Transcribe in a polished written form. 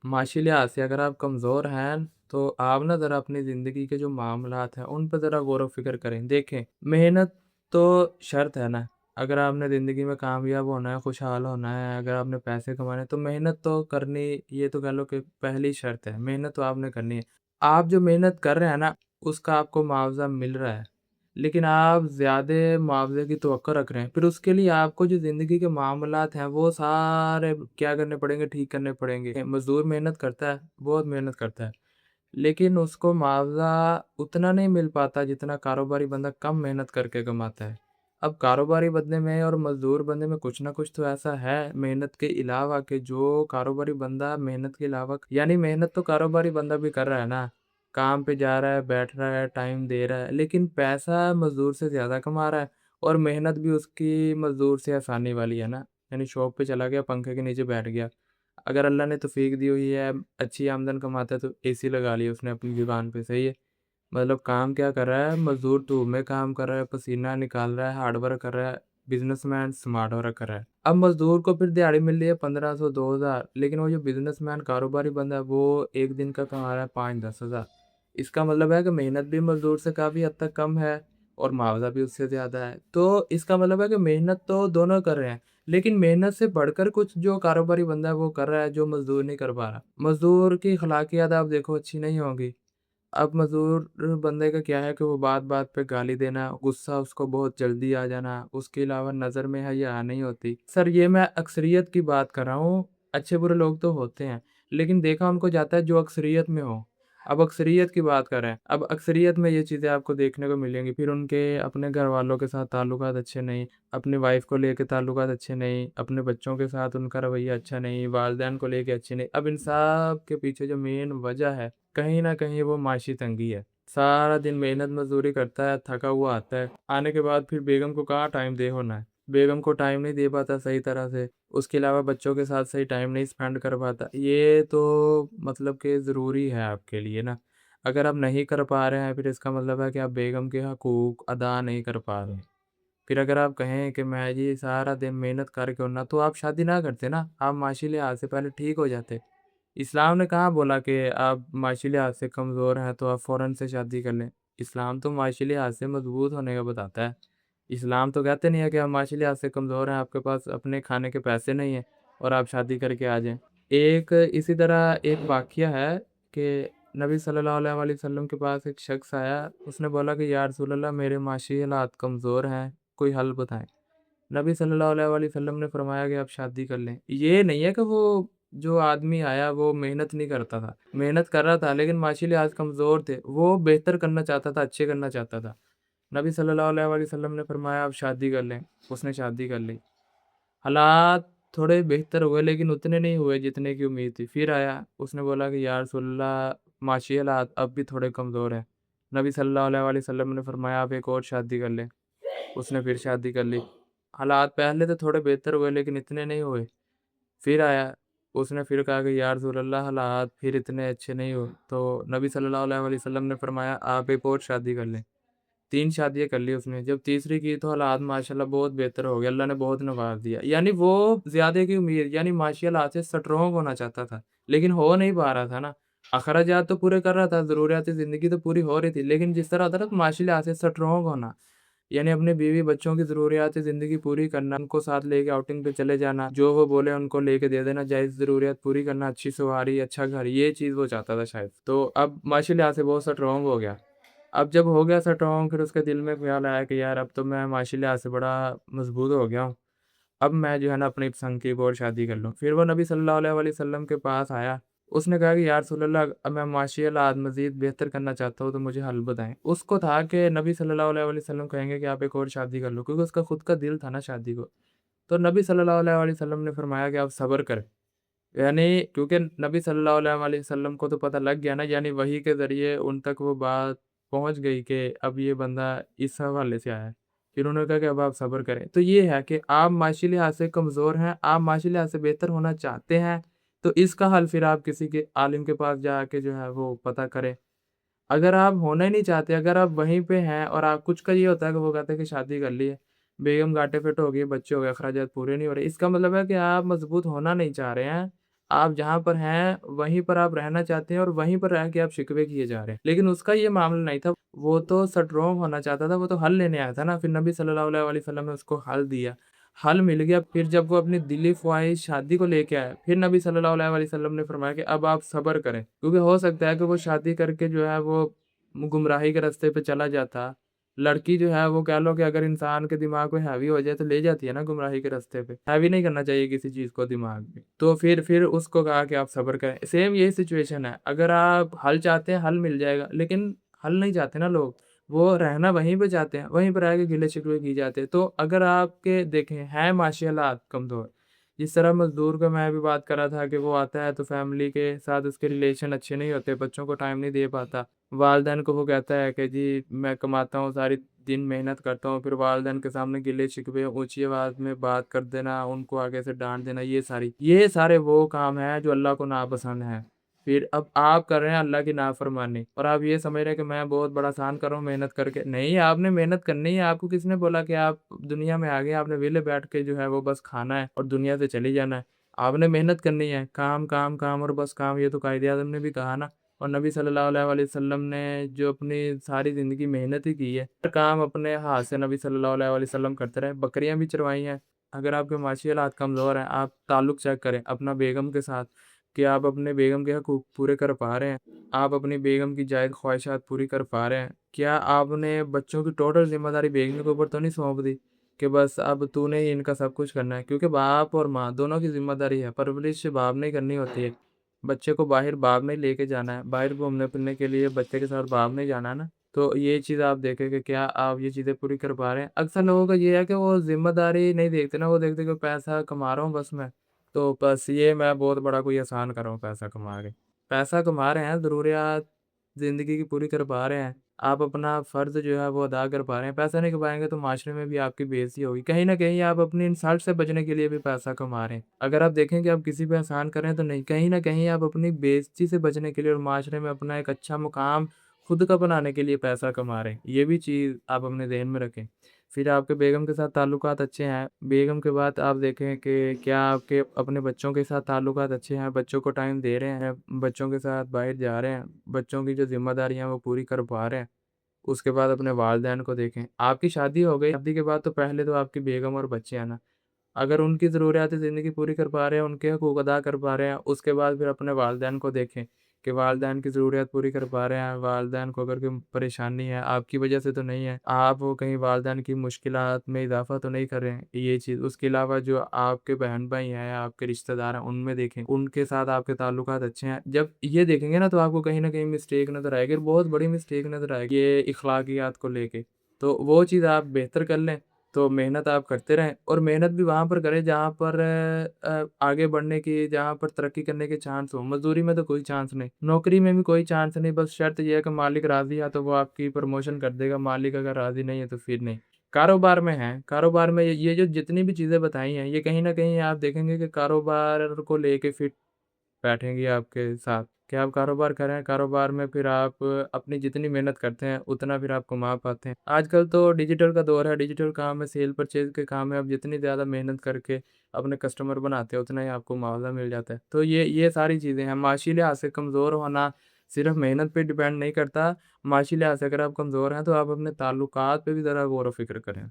معاشی لحاظ سے اگر آپ کمزور ہیں تو آپ نا ذرا اپنی زندگی کے جو معاملات ہیں ان پہ ذرا غور و فکر کریں۔ دیکھیں، محنت تو شرط ہے نا۔ اگر آپ نے زندگی میں کامیاب ہونا ہے، خوشحال ہونا ہے، اگر آپ نے پیسے کمانے ہیں تو محنت تو کرنی، یہ تو کہہ لو کہ پہلی شرط ہے۔ محنت تو آپ نے کرنی ہے۔ آپ جو محنت کر رہے ہیں نا اس کا آپ کو معاوضہ مل رہا ہے، لیکن آپ زیادہ معاوضے کی توقع رکھ رہے ہیں، پھر اس کے لیے آپ کو جو زندگی کے معاملات ہیں وہ سارے کیا کرنے پڑیں گے، ٹھیک کرنے پڑیں گے۔ مزدور محنت کرتا ہے، بہت محنت کرتا ہے، لیکن اس کو معاوضہ اتنا نہیں مل پاتا جتنا کاروباری بندہ کم محنت کر کے کماتا ہے۔ اب کاروباری بندے میں اور مزدور بندے میں کچھ نہ کچھ تو ایسا ہے محنت کے علاوہ کہ جو کاروباری بندہ محنت کے علاوہ، یعنی محنت تو کاروباری بندہ بھی کر رہا ہے نا، کام پہ جا رہا ہے، بیٹھ رہا ہے، ٹائم دے رہا ہے، لیکن پیسہ مزدور سے زیادہ کما رہا ہے، اور محنت بھی اس کی مزدور سے آسانی والی ہے نا۔ یعنی شاپ پہ چلا گیا، پنکھے کے نیچے بیٹھ گیا، اگر اللہ نے توفیق دی ہوئی ہے، اچھی آمدن کماتا ہے تو اے سی لگا لی اس نے اپنی دکان پہ، صحیح ہے۔ مطلب کام کیا کر رہا ہے، مزدور تو میں کام کر رہا ہے، پسینہ نکال رہا ہے، ہارڈ ورک کر رہا ہے، بزنس مین سمارٹ ورک کر رہا ہے۔ اب مزدور کو پھر دیہڑی مل رہی ہے 1500 2000، لیکن وہ جو بزنس مین کاروباری بندہ ہے وہ ایک دن کا کما رہا ہے 5-10 ہزار۔ اس کا مطلب ہے کہ محنت بھی مزدور سے کافی حد تک کم ہے اور معاوضہ بھی اس سے زیادہ ہے، تو اس کا مطلب ہے کہ محنت تو دونوں کر رہے ہیں، لیکن محنت سے بڑھ کر کچھ جو کاروباری بندہ ہے وہ کر رہا ہے جو مزدور نہیں کر پا رہا۔ مزدور کی اخلاقیات آپ دیکھو اچھی نہیں ہوگی۔ اب مزدور بندے کا کیا ہے کہ وہ بات بات پہ گالی دینا، غصہ اس کو بہت جلدی آ جانا، اس کے علاوہ نظر میں حیا نہیں ہوتی۔ سر یہ میں اکثریت کی بات کر رہا ہوں، اچھے برے لوگ تو ہوتے ہیں، لیکن دیکھا ان کو جاتا ہے جو اکثریت میں ہو۔ اب اکثریت کی بات کر رہے ہیں، اب اکثریت میں یہ چیزیں آپ کو دیکھنے کو ملیں گی، پھر ان کے اپنے گھر والوں کے ساتھ تعلقات اچھے نہیں، اپنی وائف کو لے کے تعلقات اچھے نہیں، اپنے بچوں کے ساتھ ان کا رویہ اچھا نہیں، والدین کو لے کے اچھے نہیں۔ اب ان سب کے پیچھے جو مین وجہ ہے کہیں نہ کہیں وہ معاشی تنگی ہے۔ سارا دن محنت مزدوری کرتا ہے، تھکا ہوا آتا ہے، آنے کے بعد پھر بیگم کو کہاں ٹائم دے ہونا ہے، بیگم کو ٹائم نہیں دے پاتا صحیح طرح سے، اس کے علاوہ بچوں کے ساتھ صحیح ٹائم نہیں سپینڈ کر پاتا۔ یہ تو مطلب کہ ضروری ہے آپ کے لیے نا۔ اگر آپ نہیں کر پا رہے ہیں پھر اس کا مطلب ہے کہ آپ بیگم کے حقوق ادا نہیں کر پا رہے ہیں۔ پھر اگر آپ کہیں کہ میں جی سارا دن محنت کر کے ہونا، تو آپ شادی نہ کرتے نا، آپ معاشی لحاظ سے پہلے ٹھیک ہو جاتے۔ اسلام نے کہاں بولا کہ آپ معاشی لحاظ سے کمزور ہیں تو آپ فوراً سے شادی کر لیں۔ اسلام تو معاشی لحاظ سے مضبوط ہونے کا بتاتا ہے۔ اسلام تو کہتے نہیں ہے کہ آپ معاشی لحاظ سے کمزور ہیں، آپ کے پاس اپنے کھانے کے پیسے نہیں ہیں اور آپ شادی کر کے آ جائیں۔ ایک اسی طرح ایک واقعہ ہے کہ نبی صلی اللہ علیہ وآلہ وسلم کے پاس ایک شخص آیا، اس نے بولا کہ یا رسول اللہ میرے معاشی حالات کمزور ہیں، کوئی حل بتائیں۔ نبی صلی اللہ علیہ وآلہ وسلم نے فرمایا کہ آپ شادی کر لیں۔ یہ نہیں ہے کہ وہ جو آدمی آیا وہ محنت نہیں کرتا تھا، محنت کر رہا تھا لیکن معاشی لحاظ کمزور تھے، وہ بہتر کرنا چاہتا تھا، اچھے کرنا چاہتا تھا۔ نبی صلی اللہ علیہ وآلہ وسلم نے فرمایا آپ شادی کر لیں، اس نے شادی کر لی۔ حالات تھوڑے بہتر ہوئے لیکن اتنے نہیں ہوئے جتنے کی امید تھی۔ پھر آیا، اس نے بولا کہ یا رسول اللہ معاشی حالات اب بھی تھوڑے کمزور ہیں۔ نبی صلی اللہ علیہ وآلہ وسلم نے فرمایا آپ ایک اور شادی کر لیں، اس نے پھر شادی کر لی۔ حالات پہلے تو تھوڑے بہتر ہوئے لیکن اتنے نہیں ہوئے۔ پھر آیا، اس نے پھر کہا کہ یا رسول اللہ حالات پھر اتنے اچھے نہیں ہوئے، تو نبی صلی اللہ علیہ وآلہ وسلم نے فرمایا آپ ایک اور شادی کر لیں۔ 3 شادیاں کر لی اس نے، جب تیسری کی تو حالات ماشاءاللہ بہت بہتر ہو گیا، اللہ نے بہت نواز دیا۔ یعنی وہ زیادہ کی امید، یعنی معاشی حالات سے سٹرونگ ہونا چاہتا تھا لیکن ہو نہیں پا رہا تھا نا۔ اخراجات تو پورے کر رہا تھا، ضروریات زندگی تو پوری ہو رہی تھی، لیکن جس طرح ہوتا ہے نا معاشی لحاظ سے سٹرونگ ہونا، یعنی اپنے بیوی بچوں کی ضروریات زندگی پوری کرنا، ان کو ساتھ لے کے آؤٹنگ پہ چلے جانا، جو وہ بولے ان کو لے کے دے دینا، جائز ضروریات پوری کرنا، اچھی سواری، اچھا گھر، یہ چیز وہ چاہتا تھا شاید۔ تو اب معاشی لحاظ سے بہت سٹرونگ ہو گیا۔ اب جب ہو گیا سٹرونگ، پھر اس کے دل میں خیال آیا کہ یار اب تو میں معاشی لحاظ سے بڑا مضبوط ہو گیا ہوں، اب میں جو ہے نا اپنی پسند کی ایک اور شادی کر لوں۔ پھر وہ نبی صلی اللہ علیہ وآلہ وسلم کے پاس آیا، اس نے کہا کہ یا رسول اللہ اب میں معاشی حالات مزید بہتر کرنا چاہتا ہوں تو مجھے حل بتائیں۔ اس کو تھا کہ نبی صلی اللہ علیہ وآلہ وسلم کہیں گے کہ آپ ایک اور شادی کر لو، کیونکہ اس کا خود کا دل تھا نا شادی کو۔ تو نبی صلی اللہ علیہ وآلہ وسلم نے فرمایا کہ آپ صبر کریں، یعنی کیونکہ نبی صلی اللہ علیہ وآلہ وسلم کو تو پتہ لگ گیا نا، یعنی وحی کے ذریعے ان تک وہ بات پہنچ گئی کہ اب یہ بندہ اس حوالے سے آیا ہے۔ پھر انہوں نے کہا کہ اب آپ صبر کریں۔ تو یہ ہے کہ آپ معاشی لحاظ سے کمزور ہیں، آپ معاشی لحاظ سے بہتر ہونا چاہتے ہیں، تو اس کا حل پھر آپ کسی کے عالم کے پاس جا کے جو ہے وہ پتہ کریں۔ اگر آپ ہونا ہی نہیں چاہتے، اگر آپ وہیں پہ ہیں اور آپ کچھ کا یہ ہوتا ہے کہ وہ کہتے ہیں کہ شادی کر لی ہے، بیگم گاٹے فٹ ہو گئی، بچے ہو گئے، اخراجات پورے نہیں ہو رہے، اس کا مطلب ہے کہ آپ مضبوط ہونا نہیں چاہ رہے ہیں، آپ جہاں پر ہیں وہیں پر آپ رہنا چاہتے ہیں اور وہیں پر رہ کے آپ شکوے کیے جا رہے ہیں۔ لیکن اس کا یہ معاملہ نہیں تھا، وہ تو اسٹرانگ ہونا چاہتا تھا، وہ تو حل لینے آیا تھا نا، پھر نبی صلی اللہ علیہ وسلم نے اس کو حل دیا، حل مل گیا۔ پھر جب وہ اپنی دلی خواہش شادی کو لے کے آیا، پھر نبی صلی اللہ علیہ وسلم نے فرمایا کہ اب آپ صبر کریں، کیونکہ ہو سکتا ہے کہ وہ شادی کر کے جو ہے وہ گمراہی کے راستے پہ چلا جاتا۔ لڑکی جو ہے وہ کہہ لو کہ اگر انسان کے دماغ پہ ہیوی ہو جائے تو لے جاتی ہے نا گمراہی کے راستے پہ، ہیوی نہیں کرنا چاہیے کسی چیز کو دماغ میں۔ تو پھر اس کو کہا کہ آپ صبر کریں، سیم یہی سچویشن ہے، اگر آپ حل چاہتے ہیں حل مل جائے گا، لیکن حل نہیں چاہتے نا لوگ، وہ رہنا وہیں پہ چاہتے ہیں، وہیں پر رہ کے گلے شکوے کی جاتے ہیں۔ تو اگر آپ کے دیکھیں ہیں معاشی حالات کمزور، جس طرح مزدور کا میں بھی بات کر رہا تھا کہ وہ آتا ہے تو فیملی کے ساتھ اس کے ریلیشن اچھے نہیں ہوتے، بچوں کو ٹائم نہیں دے پاتا، والدین کو وہ کہتا ہے کہ جی میں کماتا ہوں، ساری دن محنت کرتا ہوں، پھر والدین کے سامنے گلے شکوے اونچی آواز میں بات کر دینا، ان کو آگے سے ڈانٹ دینا، یہ سارے وہ کام ہیں جو اللہ کو ناپسند ہیں۔ پھر اب آپ کر رہے ہیں اللہ کی نافرمانی اور آپ یہ سمجھ رہے ہیں کہ میں بہت بڑا احسان کر رہا ہوں محنت کر کے، نہیں، آپ نے محنت کرنی ہے۔ آپ کو کس نے بولا کہ آپ دنیا میں آ گئے آپ نے ویلے بیٹھ کے جو ہے وہ بس کھانا ہے اور دنیا سے چلی جانا ہے؟ آپ نے محنت کرنی ہے، کام کام کام اور بس کام، یہ تو قائد اعظم نے بھی کہا نا۔ اور نبی صلی اللہ علیہ وسلم نے جو اپنی ساری زندگی محنت ہی کی ہے، ہر کام اپنے ہاتھ سے نبی صلی اللہ علیہ وسلم کرتے رہے، بکریاں بھی چروائی ہیں۔ اگر آپ کے معاشی حالات کمزور ہیں، آپ تعلق چیک کریں اپنا بیگم کے ساتھ کہ آپ اپنے بیگم کے حقوق پورے کر پا رہے ہیں، آپ اپنی بیگم کی جائز خواہشات پوری کر پا رہے ہیں، کیا آپ نے بچوں کی ٹوٹل ذمہ داری بیگم کے اوپر تو نہیں سونپ دی کہ بس اب تو نے ہی ان کا سب کچھ کرنا ہے؟ کیونکہ باپ اور ماں دونوں کی ذمہ داری ہے، پرورش باپ نے کرنی ہوتی ہے، بچے کو باہر باپ نے لے کے جانا ہے، باہر گھومنے پھرنے کے لیے بچے کے ساتھ باپ نے جانا ہے نا۔ تو یہ چیز آپ دیکھیں کہ کیا آپ یہ چیزیں پوری کر پا رہے ہیں؟ اکثر لوگوں کا یہ ہے کہ وہ ذمہ داری نہیں دیکھتے نا، وہ دیکھتے کہ پیسہ کما رہا ہوں بس میں، تو بس یہ میں بہت بڑا کوئی احسان کر رہا ہوں پیسہ کما کے۔ پیسہ کما رہے ہیں، ضروریات زندگی کی پوری کر پا رہے ہیں، آپ اپنا فرض جو ہے وہ ادا کر پا رہے ہیں، پیسہ نہیں کمائیں گے تو معاشرے میں بھی آپ کی بے عزتی ہوگی، کہیں نہ کہیں آپ اپنی انسلٹ سے بچنے کے لیے بھی پیسہ کما رہے ہیں۔ اگر آپ دیکھیں کہ آپ کسی پہ احسان کر رہے ہیں تو نہیں، کہیں نہ کہیں آپ اپنی بے عزتی سے بچنے کے لیے اور معاشرے میں اپنا ایک اچھا مقام خود کا بنانے کے لیے پیسہ کما رہے ہیں، یہ بھی چیز آپ اپنے ذہن میں رکھیں۔ پھر آپ کے بیگم کے ساتھ تعلقات اچھے ہیں، بیگم کے بعد آپ دیکھیں کہ کیا آپ کے اپنے بچوں کے ساتھ تعلقات اچھے ہیں، بچوں کو ٹائم دے رہے ہیں، بچوں کے ساتھ باہر جا رہے ہیں، بچوں کی جو ذمہ داریاں ہیں وہ پوری کر پا رہے ہیں۔ اس کے بعد اپنے والدین کو دیکھیں، آپ کی شادی ہو گئی، شادی کے بعد تو پہلے تو آپ کی بیگم اور بچے ہیں نا، اگر ان کی ضروریات زندگی پوری کر پا رہے ہیں، ان کے حقوق ادا کر پا رہے ہیں، اس کے بعد پھر اپنے والدین کو دیکھیں کہ والدین کی ضروریات پوری کر پا رہے ہیں، والدین کو اگر کوئی پریشانی ہے آپ کی وجہ سے تو نہیں ہے، آپ وہ کہیں والدین کی مشکلات میں اضافہ تو نہیں کر رہے ہیں، یہ چیز۔ اس کے علاوہ جو آپ کے بہن بھائی ہیں، آپ کے رشتہ دار ہیں، ان میں دیکھیں ان کے ساتھ آپ کے تعلقات اچھے ہیں، جب یہ دیکھیں گے نا تو آپ کو کہیں نہ کہیں مسٹیک نظر آئے گی، اور بہت بڑی مسٹیک نظر آئے گی یہ اخلاقیات کو لے کے، تو وہ چیز آپ بہتر کر لیں۔ تو محنت آپ کرتے رہیں، اور محنت بھی وہاں پر کریں جہاں پر آگے بڑھنے کی، جہاں پر ترقی کرنے کے چانس ہو۔ مزدوری میں تو کوئی چانس نہیں، نوکری میں بھی کوئی چانس نہیں، بس شرط یہ ہے کہ مالک راضی ہے تو وہ آپ کی پروموشن کر دے گا، مالک اگر راضی نہیں ہے تو پھر نہیں۔ کاروبار میں ہے، کاروبار میں یہ جو جتنی بھی چیزیں بتائی ہیں، یہ کہیں نہ کہیں آپ دیکھیں گے کہ کاروبار کو لے کے فٹ بیٹھیں گی آپ کے ساتھ کہ آپ کاروبار کریں، کاروبار میں پھر آپ اپنی جتنی محنت کرتے ہیں اتنا پھر آپ کما پاتے ہیں۔ آج کل تو ڈیجیٹل کا دور ہے، ڈیجیٹل کام ہے، سیل پرچیز کے کام ہے، آپ جتنی زیادہ محنت کر کے اپنے کسٹمر بناتے ہیں اتنا ہی آپ کو معاوضہ مل جاتا ہے۔ تو یہ ساری چیزیں ہیں، معاشی لحاظ سے کمزور ہونا صرف محنت پہ ڈیپینڈ نہیں کرتا، معاشی لحاظ سے اگر آپ کمزور ہیں تو آپ اپنے تعلقات پہ بھی ذرا غور و فکر کریں۔